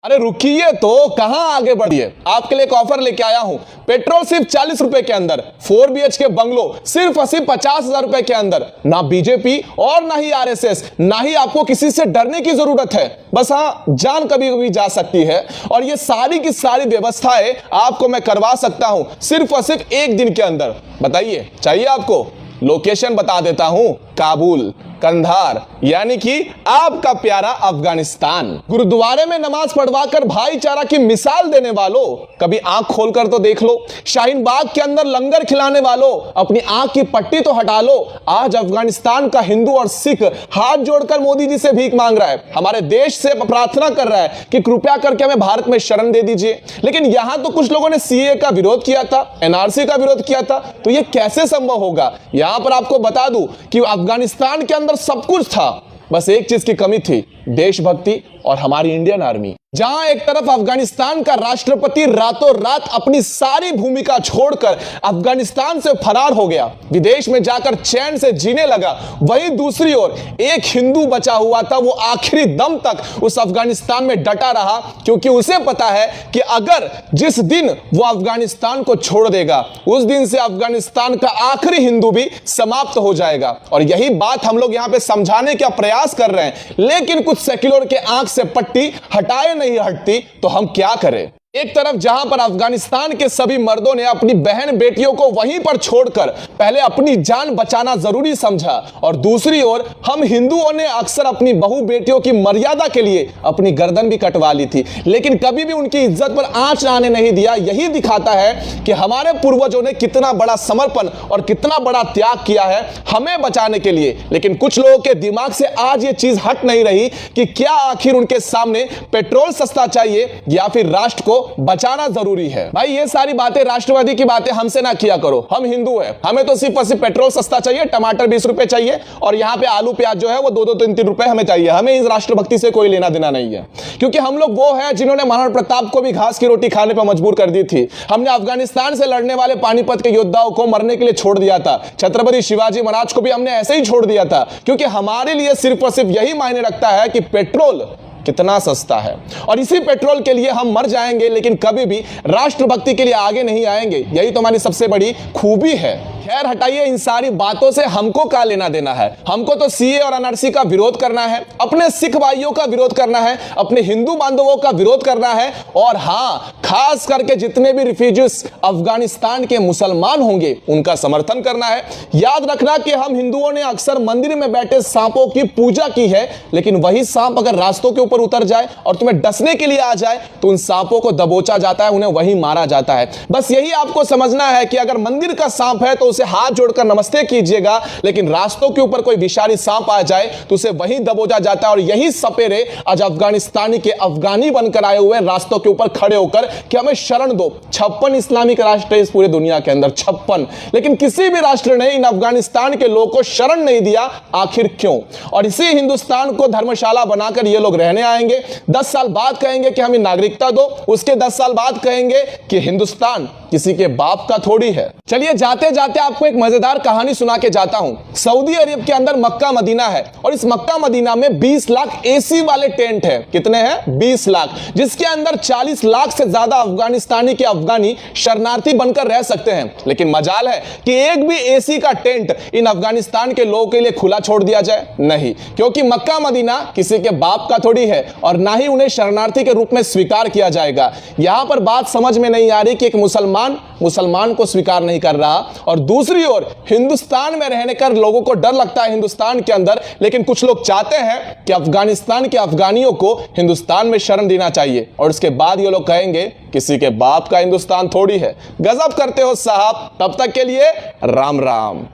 अरे रुकिए तो, कहां आगे बढ़िए। आपके लिए एक ऑफर लेके आया हूं। पेट्रोल सिर्फ 40 रुपए के अंदर, 4 BHK बंगलो सिर्फ 50,000 रुपए के अंदर। ना बीजेपी और ना ही आरएसएस, ना ही आपको किसी से डरने की जरूरत है। बस हाँ, जान कभी कभी जा सकती है और ये सारी की सारी व्यवस्थाएं आपको मैं करवा सकता हूं सिर्फ और सिर्फ एक दिन के अंदर। बताइए चाहिए आपको? लोकेशन बता देता हूं, काबुल, कंधार, यानी कि आपका प्यारा अफगानिस्तान। गुरुद्वारे में नमाज पढ़वाकर भाईचारा की मिसाल देने वालों, कभी आंख खोलकर तो देख लो। शाहीन बाग के अंदर लंगर खिलाने वालों, अपनी आंख की पट्टी तो हटा लो। आज अफगानिस्तान का हिंदू और सिख हाथ जोड़कर मोदी जी से भीख मांग रहा है, हमारे देश से प्रार्थना कर रहा है कि कृपया करके हमें भारत में शरण दे दीजिए। लेकिन यहां तो कुछ लोगों ने सीए का विरोध किया था, एनआरसी का विरोध किया था, तो यह कैसे संभव होगा? यहां पर आपको बता दूं कि अफगानिस्तान के अंदर सब कुछ था, बस एक चीज की कमी थी, देशभक्ति और हमारी इंडियन आर्मी। जहां एक तरफ अफगानिस्तान का राष्ट्रपति रातों रात अपनी सारी भूमिका छोड़कर अफगानिस्तान से फरार हो गया, विदेश में जाकर चैन से जीने लगा, वहीं दूसरी ओर एक हिंदू बचा हुआ था, वो आखिरी दम तक उस अफगानिस्तान में डटा रहा, क्योंकि उसे पता है कि अगर जिस दिन वो अफगानिस्तान को छोड़ देगा, उस दिन से अफगानिस्तान का आखिरी हिंदू भी समाप्त हो जाएगा। और यही बात हम लोग यहां पे समझाने का प्रयास कर रहे हैं, लेकिन कुछ सेक्युलर के आंख से पट्टी हटाए नहीं हटती, तो हम क्या करें? एक तरफ जहां पर अफगानिस्तान के सभी मर्दों ने अपनी बहन बेटियों को वहीं पर छोड़कर पहले अपनी जान बचाना जरूरी समझा, और दूसरी ओर हम हिंदुओं ने अक्सर अपनी बहू बेटियों की मर्यादा के लिए अपनी गर्दन भी कटवा ली थी, लेकिन कभी भी उनकी इज्जत पर आंच आने नहीं दिया। यही दिखाता है कि हमारे पूर्वजों ने कितना बड़ा समर्पण और कितना बड़ा त्याग किया है हमें बचाने के लिए। लेकिन कुछ लोगों के दिमाग से आज ये चीज हट नहीं रही कि क्या आखिर उनके सामने पेट्रोल सस्ता चाहिए या फिर राष्ट्र को बचाना जरूरी है। भाई ये सारी बातें, राष्ट्रवादी की बातें हमसे ना किया करो, हम हिंदू हैं, हमें तो सिर्फ और सिर्फ पेट्रोल सस्ता चाहिए, टमाटर 20 रुपए चाहिए, और यहाँ पे आलू प्याज जो है वो 2-2, 3-3 रुपए हमें चाहिए। हमें इस राष्ट्रभक्ति से कोई लेना देना नहीं है, क्योंकि हम लोग वो है जिन्होंने महाराणा प्रताप को भी घास की रोटी खाने पर मजबूर कर दी थी। हमने अफगानिस्तान से लड़ने वाले पानीपत के योद्धाओं को मरने के लिए छोड़ दिया था। छत्रपति शिवाजी महाराज को भी हमने ऐसे ही छोड़ दिया था, क्योंकि हमारे लिए सिर्फ और सिर्फ यही मायने रखता है कि पेट्रोल कितना सस्ता है, और इसी पेट्रोल के लिए हम मर जाएंगे, लेकिन कभी भी राष्ट्रभक्ति के लिए आगे नहीं आएंगे। यही तो हमारी सबसे बड़ी खूबी है। खैर हटाइए, इन सारी बातों से हमको क्या लेना देना है? हमको तो सीए और एनआरसी का विरोध करना है, अपने सिख भाइयों का विरोध करना है, अपने हिंदू बांधवों का विरोध करना है, और हाँ, खास करके जितने भी रिफ्यूजीज अफगानिस्तान के मुसलमान होंगे उनका समर्थन करना है। याद रखना कि हम हिंदुओं ने अक्सर मंदिर में बैठे सांपों की पूजा की है, लेकिन वही सांप अगर रास्तों के ऊपर उतर जाए और तुम्हें डसने के लिए आ जाए तो उन सांपों को दबोचा जाता है, उन्हें वहीं मारा जाता है। बस यही आपको समझना है कि अगर मंदिर का सांप है तो उसे हाथ जोड़कर नमस्ते कीजिएगा, लेकिन रास्तों के ऊपर कोई विषारी सांप आ जाए तो उसे वहीं दबोचा जाता है। और यही सपेरे आज अफगानिस्तानी के अफगानी बनकर आए हुए रास्तों के ऊपर खड़े होकर कि हमें शरण दो। 56 इस्लामिक राष्ट्र है इस पूरे दुनिया के अंदर, 56, लेकिन किसी भी राष्ट्र ने इन अफगानिस्तान के लोगों को शरण नहीं दिया। आखिर क्यों? और इसी हिंदुस्तान को धर्मशाला बनाकर ये लोग रहने आएंगे। 10 साल बाद कहेंगे कि हमें नागरिकता दो, उसके 10 साल बाद कहेंगे कि हिंदुस्तान किसी के बाप का थोड़ी है। चलिए जाते जाते आपको एक मजेदार कहानी सुना के जाता हूं। सऊदी अरब के अंदर मक्का मदीना है, और इस मक्का मदीना में 20 लाख एसी वाले टेंट है। कितने हैं? 20 लाख, जिसके अंदर 40 लाख से ज्यादा अफगानिस्तानी के अफगानी शरणार्थी बनकर रह सकते हैं। लेकिन मजाल है कि एक भी एसी का टेंट इन अफगानिस्तान के लोगों के लिए खुला छोड़ दिया जाए? नहीं, क्योंकि मक्का मदीना किसी के बाप का थोड़ी है, और ना ही उन्हें शरणार्थी के रूप में स्वीकार किया जाएगा। यहां पर बात समझ में नहीं आ रही कि एक मुसलमान को स्वीकार नहीं कर रहा, और दूसरी ओर हिंदुस्तान में रहने कर लोगों को डर लगता है हिंदुस्तान के अंदर, लेकिन कुछ लोग चाहते हैं कि अफगानिस्तान के अफगानियों को हिंदुस्तान में शरण देना चाहिए, और उसके बाद ये लोग कहेंगे किसी के बाप का हिंदुस्तान थोड़ी है। गजब करते हो साहब। तब तक के लिए राम राम।